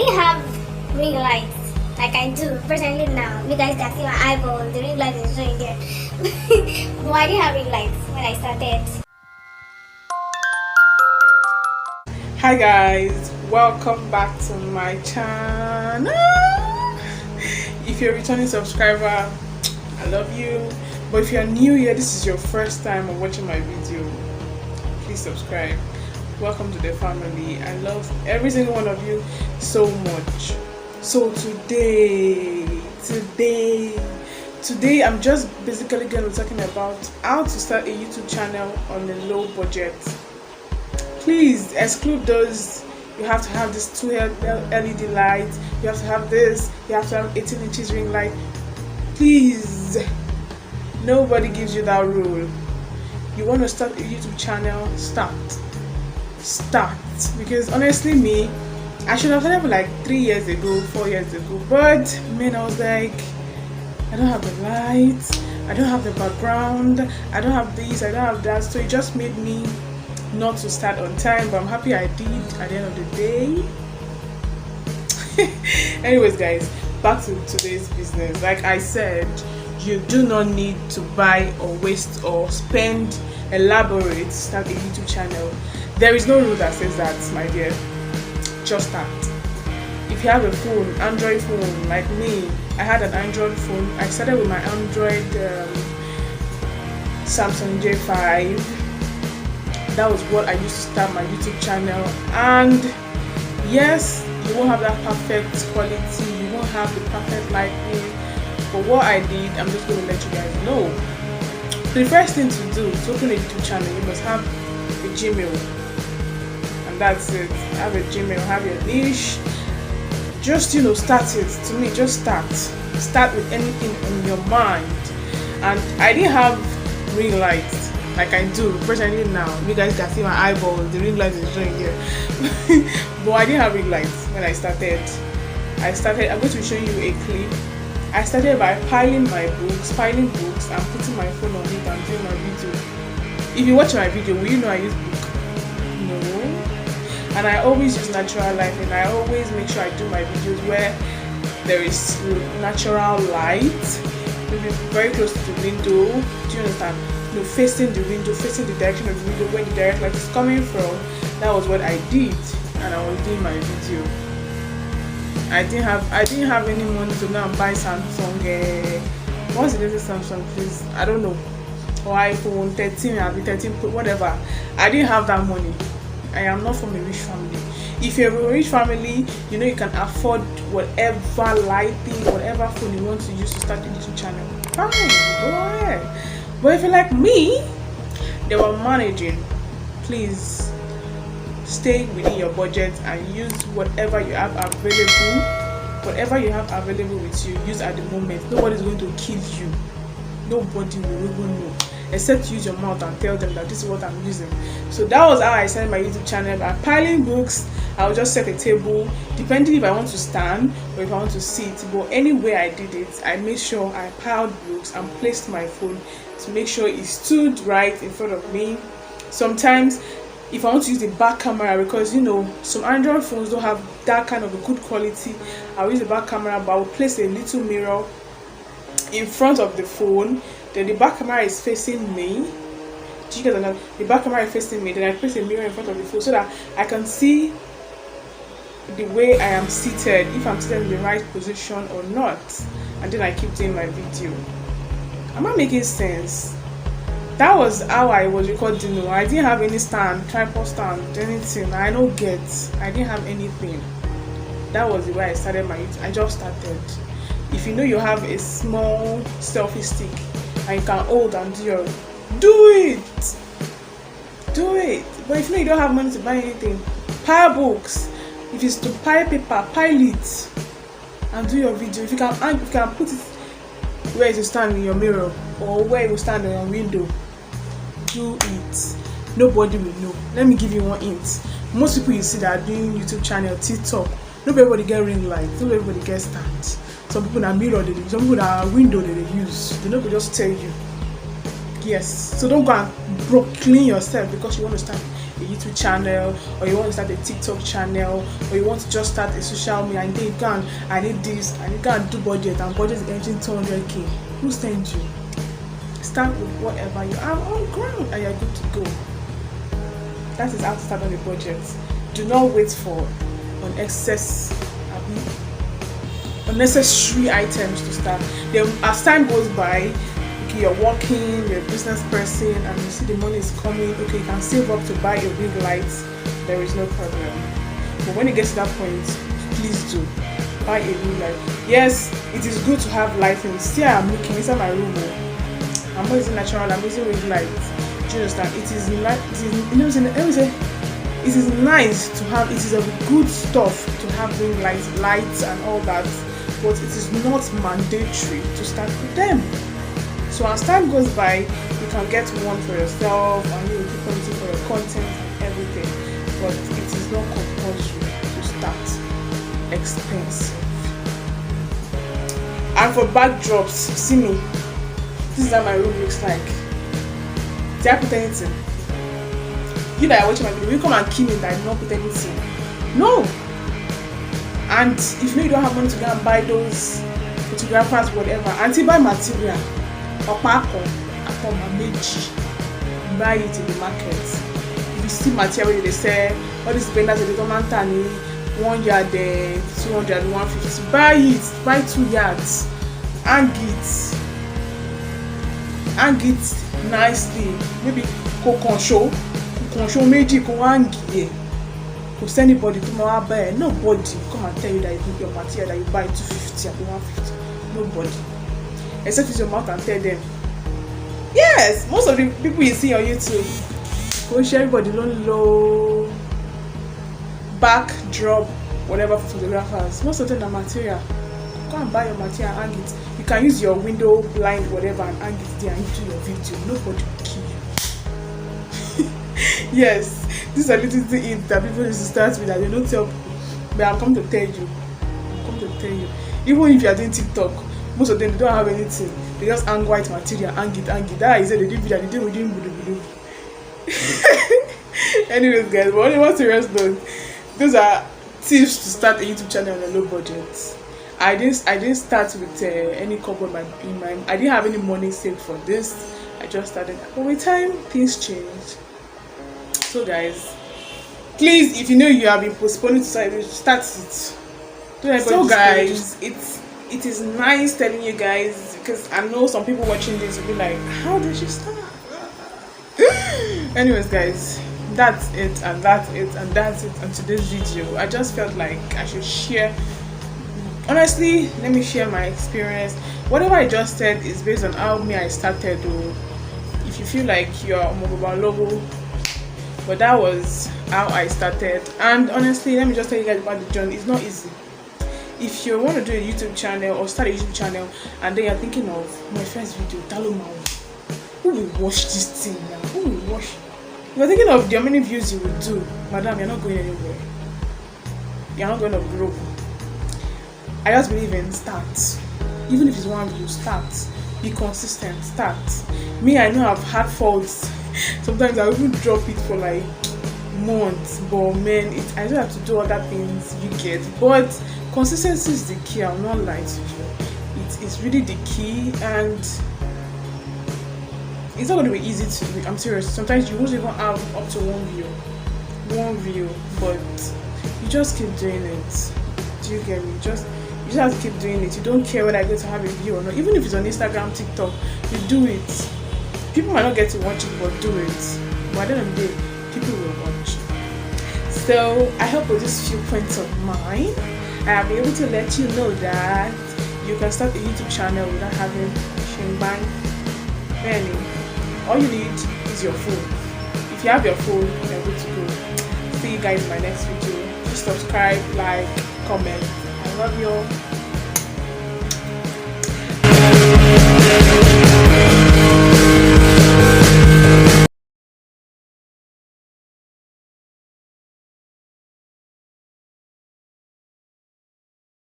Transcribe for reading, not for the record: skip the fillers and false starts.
didn't have ring lights like I do presently now. You guys can see my eyeball, the ring light is showing there. But I didn't have ring lights when I started. Hi guys, welcome back to my channel. If you're a returning subscriber, I love you. But if you're new here, this is your first time of watching my video, please subscribe. Welcome to the family. I love every single one of you so much. So today I'm just basically going to be talking about how to start a YouTube channel on a low budget. Please exclude those. You have to have this 2 LED light, you have to have this, you have to have 18 inches ring light. Please, nobody gives you that rule. You want to start a YouTube channel, start. Because honestly, me, I should have done it like 3 years ago, 4 years ago, but man, I was like, I don't have the lights, I don't have the background, I don't have this, I don't have that, so it just made me not to start on time. But I'm happy I did at the end of the day. Anyways guys, back to today's business. Like I said, you do not need to buy or waste or spend elaborate to start a YouTube channel. There is no rule that says that, my dear. Just start. If you have a phone, Android phone like me, I had an Android phone. I started with my Android Samsung J5. That was what I used to start my YouTube channel. And yes, you won't have that perfect quality, you won't have the perfect lighting, but what I did, I'm just going to let you guys know. The first thing to do to open a YouTube channel, you must have a Gmail, and that's it. Have a Gmail, have your niche, just start it. To me, just start with anything on your mind. And I didn't have ring lights like I do presently now. You guys can see my eyeball, the ring light is showing here. But I didn't have ring lights when I started. I'm going to show you a clip. I started by piling books and putting my phone on it and doing my video. If you watch my video, will you know I use book? No. And I always use natural light, and I always make sure I do my videos where there is natural light, maybe very close to the window. Do you understand? Facing the window, facing the direction of the window where the direct light is coming from. That was what I did, and I was doing my video. I didn't have any money to go and buy Samsung. What's the latest Samsung, please? I don't know. Or iPhone 13, 13 whatever. I didn't have that money. I am not from a rich family. If you're a rich family, you can afford whatever lighting, whatever phone you want to use to start a YouTube channel. Fine, go ahead. But if you're like me, they were managing, please stay within your budget and use whatever you have available. Whatever you have available with you, use at the moment. Nobody's going to kill you. Nobody will even know, except use your mouth and tell them that this is what I'm using. So that was how I started my YouTube channel. By piling books, I would just set a table, depending if I want to stand or if I want to sit. But anyway I did it, I made sure I piled books and placed my phone to make sure it stood right in front of me. Sometimes if I want to use the back camera, because some Android phones don't have that kind of a good quality, I'll use the back camera, but I'll place a little mirror in front of the phone. Then the back camera is facing me. Do you guys know? The back camera is facing me. Then I place a mirror in front of the phone so that I can see the way I am seated, if I'm seated in the right position or not. And then I keep doing my video. Am I making sense? That was how I was recording. I didn't have any stand, tripod stand, anything. I didn't have anything. That was the way I started my YouTube. I just started. If you have a small selfie stick and you can hold and do it. But if you don't have money to buy anything, pile books. If it's to pile paper, pile it and do your video. If you can put it where you stand in your mirror or where you stand in your window, do it. Nobody will know. Let me give you one hint. Most people you see that are doing YouTube channel, TikTok, not everybody get ring light, not everybody get stand. Some people are mirror, some people are window they use. They don't just tell you. Yes. So don't go and clean yourself because you want to start a YouTube channel, or you want to start a TikTok channel, or you want to just start a social media and then you can, I need this, and you can't do budget, and budget is entering 200k. Who sent you? Start with whatever you have on ground and you're good to go. That is how to start on a budget. Do not wait for unnecessary items to start. Then as time goes by, okay, you're working, you're a business person, and you see the money is coming, okay, you can save up to buy your big lights, there is no problem. But when it gets to that point, please do buy a new light. Yes, it is good to have lighting. See, I'm looking inside my room. I'm not using natural, I'm using ring lights. Do you understand? It is nice to have, it is a good stuff to have ring lights and all that, but it is not mandatory to start with them. So as time goes by, you can get one for yourself and you will keep on using for your content and everything, but it is not compulsory to start expensive. And for backdrops, see me, this is how my room looks like. Did I put anything? You that are watching my video, will you come and kill me that I did not put anything? No! And if you don't have money to go and buy those photographers, whatever, until buy material, or buy it in the market. If you see material they say, all these vendors they don't want 1 yard, 200, 150, buy it, buy 2 yards, hang it nicely. Maybe show meji hang here. Cause anybody come out buy, nobody come and tell you that your material that you buy 250 and 150. Nobody, except use your mouth and tell them. Yes, most of the people you see on YouTube, go share everybody don't low backdrop, whatever for photographers. Most of them are material. Go and buy your material and hang it. You can use your window blind, whatever, and hang it there and do your video. Nobody will kill you. Yes, these are little things that people used to start with that they don't tell people. But I'm come to tell you. Even if you are doing TikTok, most of them they don't have anything. They just hang white material, hang it. That is it. They do video, they do video. Anyways, guys, but only one serious note. Those are tips to start a YouTube channel on a low budget. I didn't start with any couple in my. I didn't have any money saved for this. I just started. But with time, things changed. So, guys, please, if you know you have been postponing to start it. So, guys, it is nice telling you guys, because I know some people watching this will be like, how did she start? Anyways, guys, that's it on today's video. I just felt like I should share. Honestly, let me share my experience. Whatever I just said is based on how I started. If you feel like you're a mobile logo, but that was how I started. And honestly, let me just tell you guys about the journey. It's not easy. If you want to do a YouTube channel or start a YouTube channel and then you're thinking of my first video, who will watch this thing now? Who will watch? You're thinking of the many views you will do. Madam, you're not going anywhere. You're not going to grow. I just believe in start. Even if it's one view, start. Be consistent, start. Me, I know I've had faults. Sometimes I even drop it for like months, but man, I don't have to do other things you get. But consistency is the key. I'll not lie to you. It's really the key, and it's not going to be easy to do. I'm serious. Sometimes you won't even have up to one view, but you just keep doing it. Do you get me? You just have to keep doing it. You don't care whether I get to have a view or not. Even if it's on Instagram, TikTok, you do it. People might not get to watch it, but do it. But at the end of the day, people will watch. So I hope with these few points of mine, I'll be able to let you know that you can start a YouTube channel without having shambang. Really, all you need is your phone. If you have your phone, you're good to go. See you guys in my next video. Please subscribe, like, comment. I love you all.